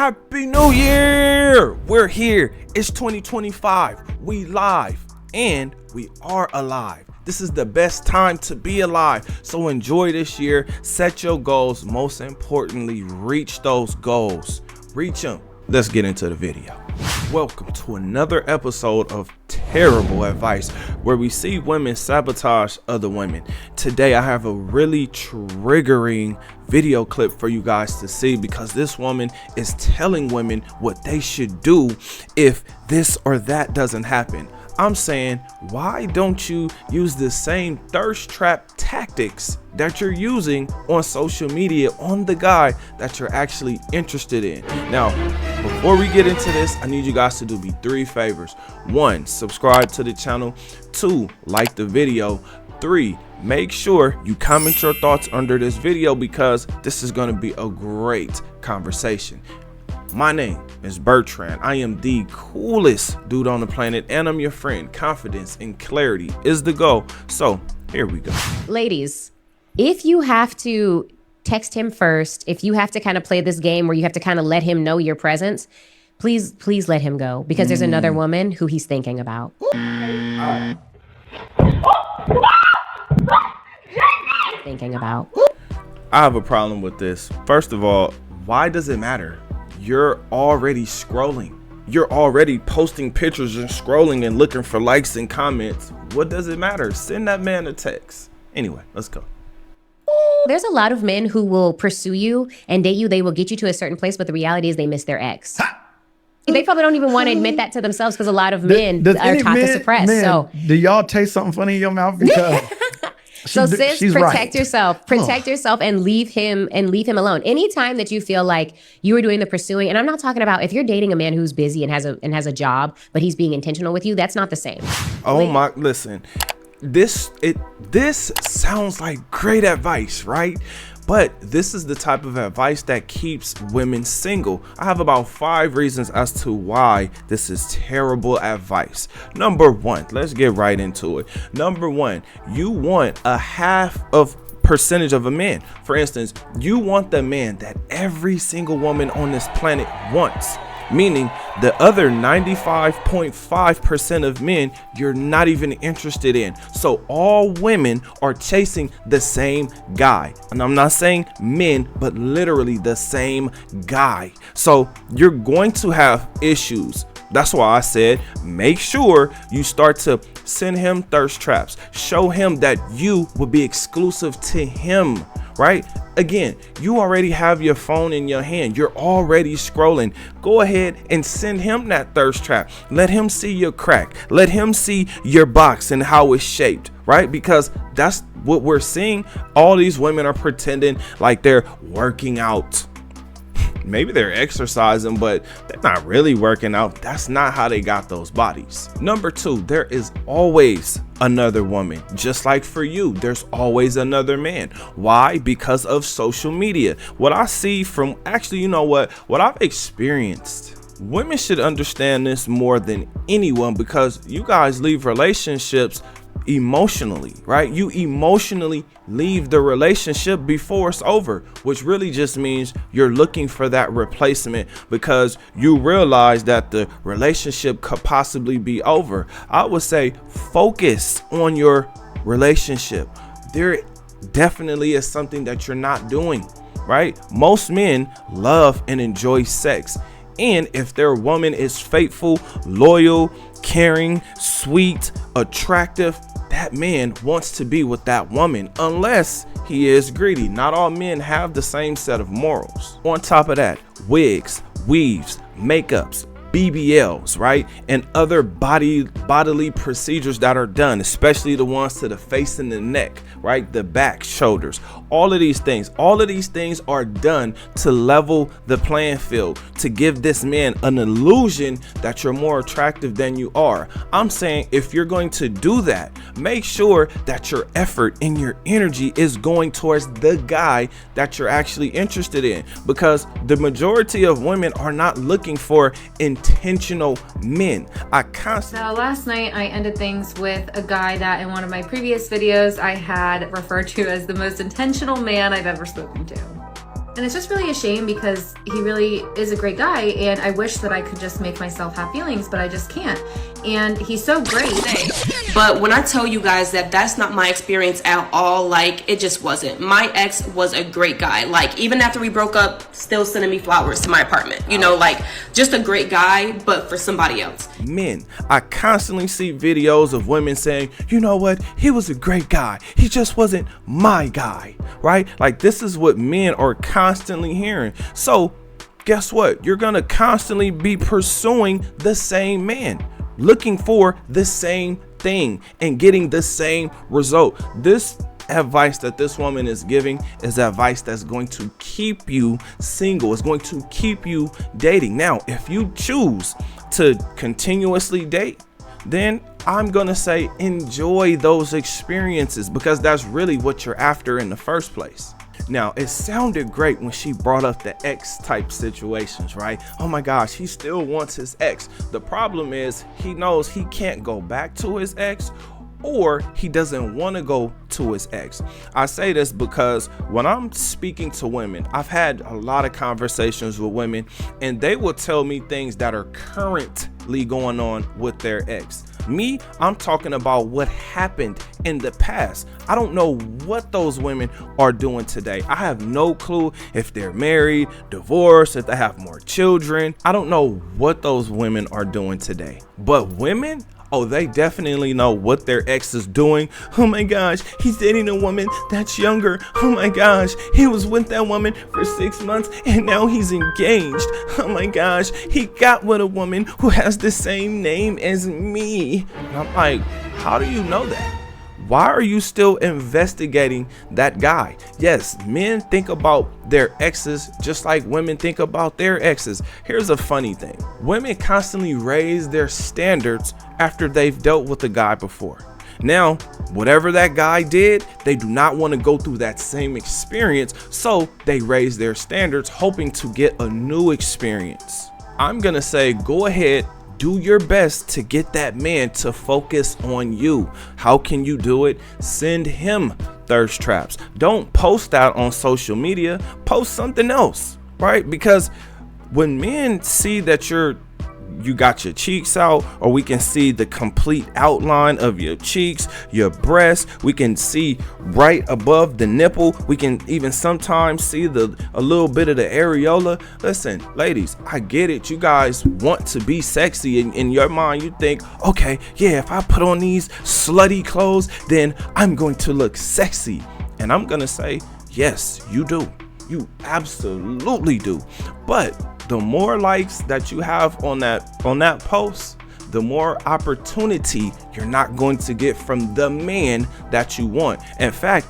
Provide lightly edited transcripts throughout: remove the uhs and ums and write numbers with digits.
Happy New Year! We're here. It's 2025. We live and we are alive. This is the best time to be alive. So enjoy this year. Set your goals. Most importantly, reach those goals. Reach them. Let's get into the video. Welcome to another episode of Terrible Advice, where we see women sabotage other women. Today I have a really triggering video clip for you guys to see, because this woman is telling women what they should do if this or that doesn't happen. I'm saying, why don't you use the same thirst trap tactics that you're using on social media on the guy that you're actually interested in? Now, before we get into this, I need you guys to do me 3 favors. 1, subscribe to the channel. 2, like the video. 3, make sure you comment your thoughts under this video, because this is going to be a great conversation. My name is Bertrand. I am the coolest dude on the planet, and I'm your friend. Confidence and clarity is the goal. So here we go. Ladies, if you have to text him first, if you have to kind of play this game where you have to kind of let him know your presence, please let him go, because there's another woman who he's thinking about. Thinking about. I have a problem with this. First of all, why does it matter? You're already scrolling. You're already posting pictures and scrolling and looking for likes and comments. What does it matter? Send that man a text. Anyway, let's go. There's a lot of men who will pursue you and date you. They will get you to a certain place, but the reality is they miss their ex. They probably don't even want to admit that to themselves, because a lot of men are taught to suppress. So do y'all taste something funny in your mouth? Because so sis, protect yourself. Protect yourself and leave him alone. Anytime that you feel like you are doing the pursuing, and I'm not talking about if you're dating a man who's busy and has a job, but he's being intentional with you, that's not the same. Listen. This sounds like great advice, right? But this is the type of advice that keeps women single. I have about 5 reasons as to why this is terrible advice. Number 1, let's get right into it. Number 1, you want a half of percentage of a man. For instance, you want the man that every single woman on this planet wants. Meaning the other 95.5% of men you're not even interested in. So all women are chasing the same guy. And I'm not saying men, but literally the same guy. So you're going to have issues. That's why I said, make sure you start to send him thirst traps. Show him that you will be exclusive to him, right? Again, you already have your phone in your hand. You're already scrolling. Go ahead and send him that thirst trap. Let him see your crack. Let him see your box and how it's shaped, right? Because that's what we're seeing. All these women are pretending like they're working out. Maybe they're exercising, but they're not really working out. That's not how they got those bodies. Number 2, there is always another woman. Just like for you, there's always another man. Why? Because of social media. What I see from, actually, you know what I've experienced. Women should understand this more than anyone, because you guys leave relationships emotionally, right? You emotionally leave the relationship before it's over, which really just means you're looking for that replacement because you realize that the relationship could possibly be over. I would say focus on your relationship. There definitely is something that you're not doing, right? Most men love and enjoy sex. And if their woman is faithful, loyal, caring, sweet, attractive, that man wants to be with that woman, unless he is greedy. Not all men have the same set of morals. On top of that, wigs, weaves, makeups, BBLs, right? And other bodily procedures that are done, especially the ones to the face and the neck, right? The back, shoulders, all of these things are done to level the playing field, to give this man an illusion that you're more attractive than you are. I'm saying if you're going to do that, make sure that your effort and your energy is going towards the guy that you're actually interested in, because the majority of women are not looking for intentional men. Now, last night I ended things with a guy that in one of my previous videos I had referred to as the most intentional man I've ever spoken to. And it's just really a shame because he really is a great guy, and I wish that I could just make myself have feelings, but I just can't. And he's so great. But when I tell you guys that that's not my experience at all, like, it just wasn't. My ex was a great guy. Like, even after we broke up, still sending me flowers to my apartment. You know, like, just a great guy, but for somebody else. Men, I constantly see videos of women saying, you know what, he was a great guy, he just wasn't my guy, right? Like, this is what men are constantly hearing. So guess what? You're gonna constantly be pursuing the same man, looking for the same thing and getting the same result. This advice that this woman is giving is advice that's going to keep you single. It's going to keep you dating. Now, if you choose to continuously date, then I'm gonna say enjoy those experiences, because that's really what you're after in the first place. Now, it sounded great when she brought up the ex type situations, right? Oh my gosh, he still wants his ex. The problem is he knows he can't go back to his ex, or he doesn't want to go to his ex. I say this because when I'm speaking to women, I've had a lot of conversations with women, and they will tell me things that are currently going on with their ex. Me, I'm talking about what happened in the past. I don't know what those women are doing today. I have no clue if they're married, divorced, if they have more children. I don't know what those women are doing today. But women, oh, they definitely know what their ex is doing. Oh my gosh, he's dating a woman that's younger. Oh my gosh, he was with that woman for 6 months and now he's engaged. Oh my gosh, he got with a woman who has the same name as me. And I'm like, how do you know that? Why are you still investigating that guy? Yes, men think about their exes just like women think about their exes. Here's a funny thing. Women constantly raise their standards after they've dealt with a guy before. Now, whatever that guy did, they do not want to go through that same experience, so they raise their standards hoping to get a new experience. I'm gonna say, go ahead, do your best to get that man to focus on you. How can you do it? Send him thirst traps. Don't post that on social media. Post something else, right? Because when men see that you got your cheeks out, or we can see the complete outline of your cheeks, your breasts, we can see right above the nipple, we can even sometimes see a little bit of the areola. Listen, ladies, I get it, you guys want to be sexy. In your mind you think, okay, yeah, if I put on these slutty clothes, then I'm going to look sexy. And I'm gonna say, yes, you do. You absolutely do. But the more likes that you have on that post, the more opportunity you're not going to get from the man that you want. In fact,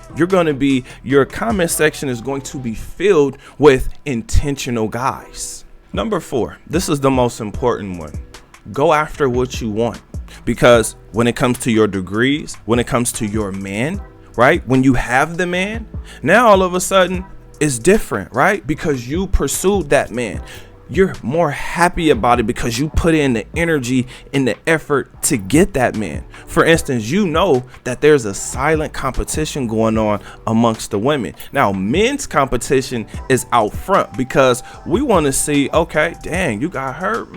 your comment section is going to be filled with intentional guys. Number 4, this is the most important one. Go after what you want, because when it comes to your degrees, when it comes to your man, right? When you have the man, now all of a sudden it's different, right? Because you pursued that man. You're more happy about it because you put in the energy and the effort to get that man. For instance, you know that there's a silent competition going on amongst the women. Now, men's competition is out front because we want to see, okay, dang, you got her.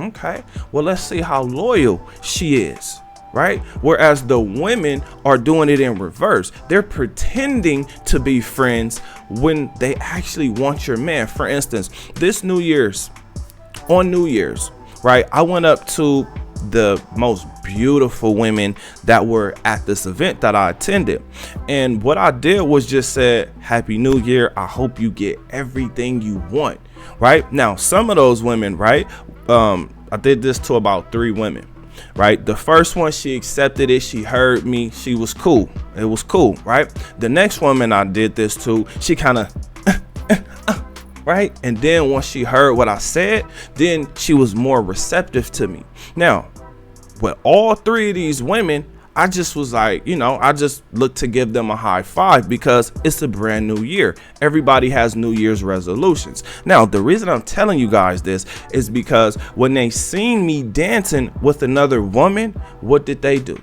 Okay, well, let's see how loyal she is. Right? Whereas the women are doing it in reverse. They're pretending to be friends when they actually want your man. For instance, on New Year's, right? I went up to the most beautiful women that were at this event that I attended. And what I did was just said, Happy New Year. I hope you get everything you want. Right? Now, some of those women, right? I did this to about 3 women. Right, the first one, she accepted it, she heard me, she was cool, it was cool. Right, the next woman I did this to, she kind of right, and then once she heard what I said, then she was more receptive to me. Now with all 3 of these women, I just was like, I just looked to give them a high five because it's a brand new year. Everybody has New Year's resolutions. Now, the reason I'm telling you guys this is because when they seen me dancing with another woman, what did they do?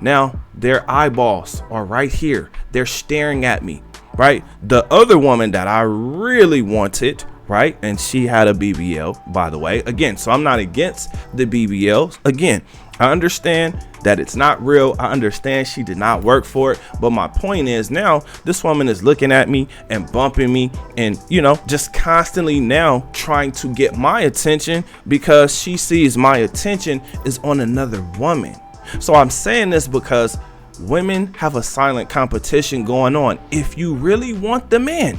Now, their eyeballs are right here. They're staring at me, right? The other woman that I really wanted, right? And she had a BBL, by the way. Again, so I'm not against the BBLs. Again, I understand that it's not real. I understand she did not work for it. But my point is, now this woman is looking at me and bumping me and, you know, just constantly now trying to get my attention because she sees my attention is on another woman. So I'm saying this because women have a silent competition going on. If you really want the man,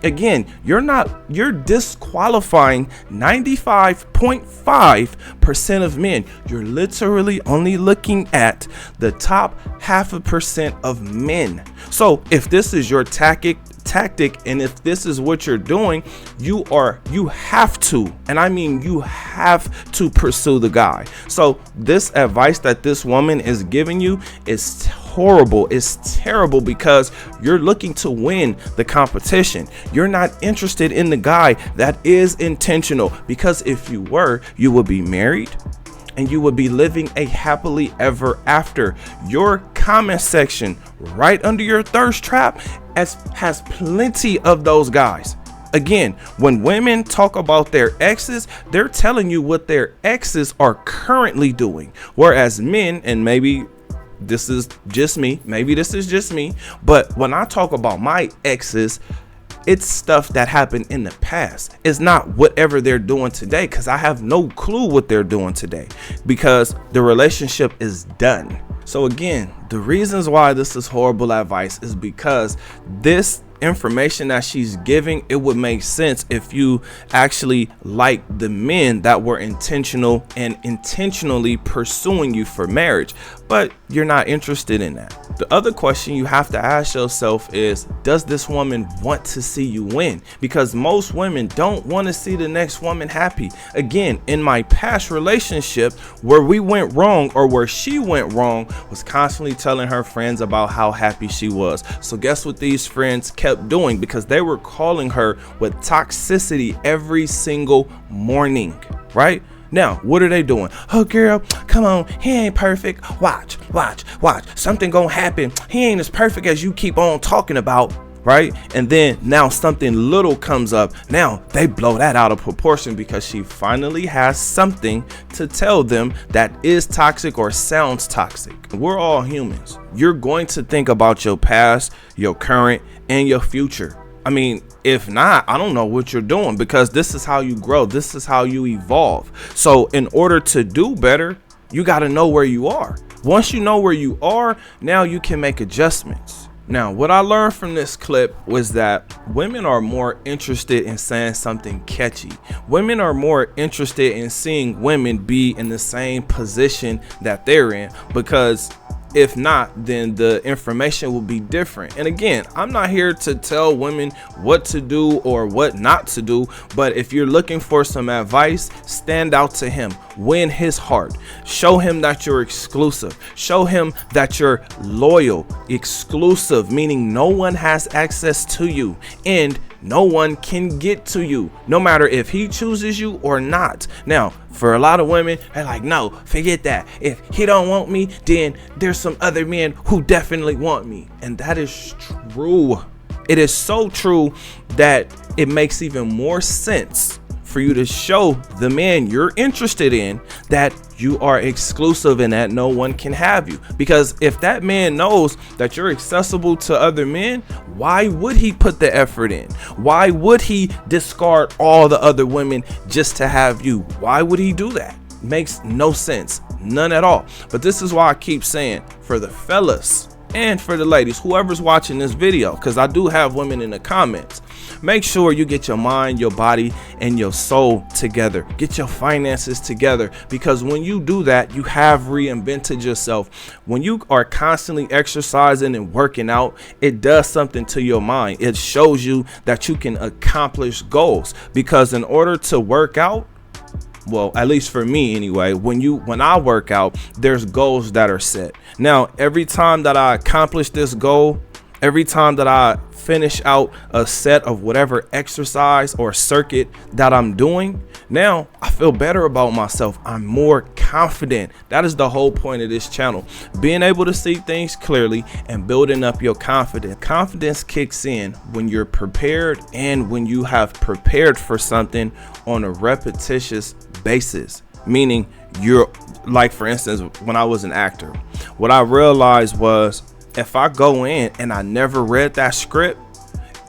again, you're disqualifying 95.5% of men. You're literally only looking at the top 0.5% of men. So if this is your tactic, and if this is what you're doing, you have to, and I mean you have to pursue the guy. So this advice that this woman is giving you is horrible. It's terrible because you're looking to win the competition. You're not interested in the guy that is intentional, because if you were, you would be married and you would be living a happily ever after. Your comment section right under your thirst trap has plenty of those guys. Again, when women talk about their exes, they're telling you what their exes are currently doing. Whereas men, and maybe this is just me, but when I talk about my exes, it's stuff that happened in the past. It's not whatever they're doing today, because I have no clue what they're doing today, because the relationship is done. So again, the reasons why this is horrible advice is because this information that she's giving, it would make sense if you actually like the men that were intentional and intentionally pursuing you for marriage, but you're not interested in that. The other question you have to ask yourself is, does this woman want to see you win? Because most women don't want to see the next woman happy. Again, in my past relationship, where we went wrong, or where she went wrong, was constantly telling her friends about how happy she was. So guess what these friends kept doing? Because they were calling her with toxicity every single morning, right? Now, what are they doing? Oh, girl, come on. He ain't perfect. Watch. Something gonna happen. He ain't as perfect as you keep on talking about, right? And then now something little comes up. Now they blow that out of proportion because she finally has something to tell them that is toxic or sounds toxic. We're all humans. You're going to think about your past, your current, and your future. I mean, if not, I don't know what you're doing, because this is how you grow. This is how you evolve. So in order to do better, you got to know where you are. Once you know where you are, now you can make adjustments. Now, what I learned from this clip was that women are more interested in saying something catchy. Women are more interested in seeing women be in the same position that they're in, because if not, then the information will be different. And again, I'm not here to tell women what to do or what not to do, but if you're looking for some advice, stand out to him, win his heart, show him that you're exclusive, show him that you're loyal. Exclusive meaning no one has access to you and no one can get to you, no matter if he chooses you or not. Now, for a lot of women, they're like, no, forget that. If he don't want me, then there's some other men who definitely want me. And that is true. It is so true that it makes even more sense for you to show the man you're interested in that you are exclusive and that no one can have you. Because if that man knows that you're accessible to other men, why would he put the effort in? Why would he discard all the other women just to have you? Why would he do that? Makes no sense, none at all. But this is why I keep saying, for the fellas and for the ladies, whoever's watching this video, because I do have women in the comments, make sure you get your mind, your body, and your soul together. Get your finances together, because when you do that, you have reinvented yourself. When you are constantly exercising and working out, it does something to your mind. It shows you that you can accomplish goals, because in order to work out, well, at least for me anyway, when I work out, there's goals that are set. Now, every time that I accomplish this goal, every time that I finish out a set of whatever exercise or circuit that I'm doing, now I feel better about myself. I'm more confident confident. That is the whole point of this channel. Being able to see things clearly and building up your confidence. Confidence kicks in when you're prepared and when you have prepared for something on a repetitious basis. Meaning you're like, for instance, when I was an actor, what I realized was if I go in and I never read that script,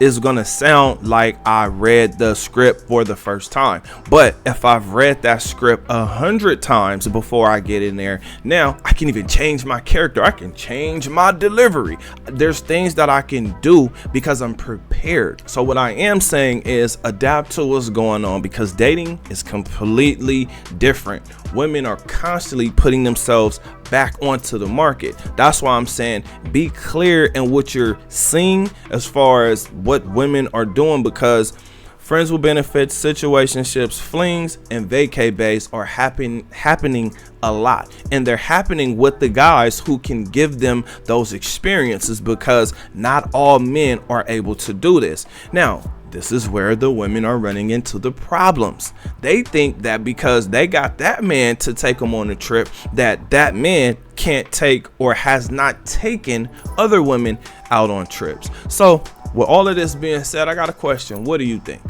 it's gonna sound like I read the script for the first time. But if I've read that script 100 times before I get in there, now I can even change my character. I can change my delivery. There's things that I can do because I'm prepared. So what I am saying is adapt to what's going on, because dating is completely different. Women are constantly putting themselves back onto the market. That's why I'm saying be clear in what you're seeing as far as what women are doing, because friends with benefits, situationships, flings, and vacay bays are happening a lot, and they're happening with the guys who can give them those experiences, because not all men are able to do this. Now, this is where the women are running into the problems. They think that because they got that man to take them on a trip, that man can't take or has not taken other women out on trips. So with all of this being said, I got a question. What do you think?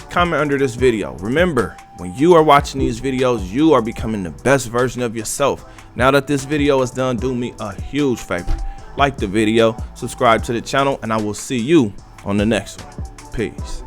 Comment under this video. Remember, when you are watching these videos, you are becoming the best version of yourself. Now that this video is done, do me a huge favor. Like the video, subscribe to the channel, and I will see you on the next one. Peace.